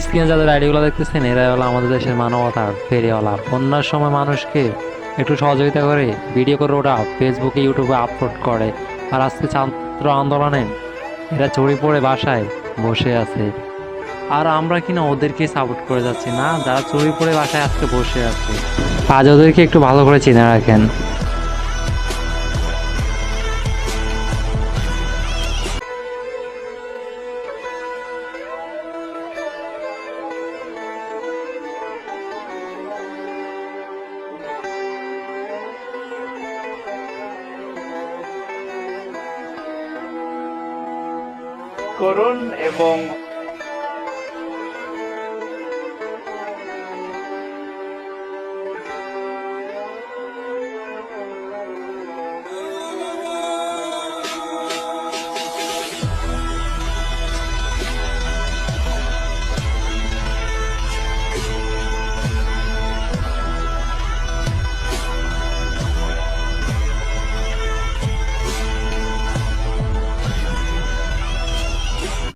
স্ক্রিনে যাদের আইডিগুলো দেখতেছেন এরাই হলো আমাদের দেশের মানবতার ফেরিওয়ালা। বন্যার সময় মানুষকে একটু সহযোগিতা করে ভিডিও করে ওরা ফেসবুকে ইউটিউবে আপলোড করে। আর আজকে ছাত্র আন্দোলনে এরা চড়ি পড়ে বাসায় বসে আছে। আর আমরা কিনা ওদেরকে সাপোর্ট করে যাচ্ছি না, যারা চড়ি পড়ে বাসায় আজকে বসে আছে আজ ওদেরকে একটু ভালো করে চিনে রাখেন। করুন এবং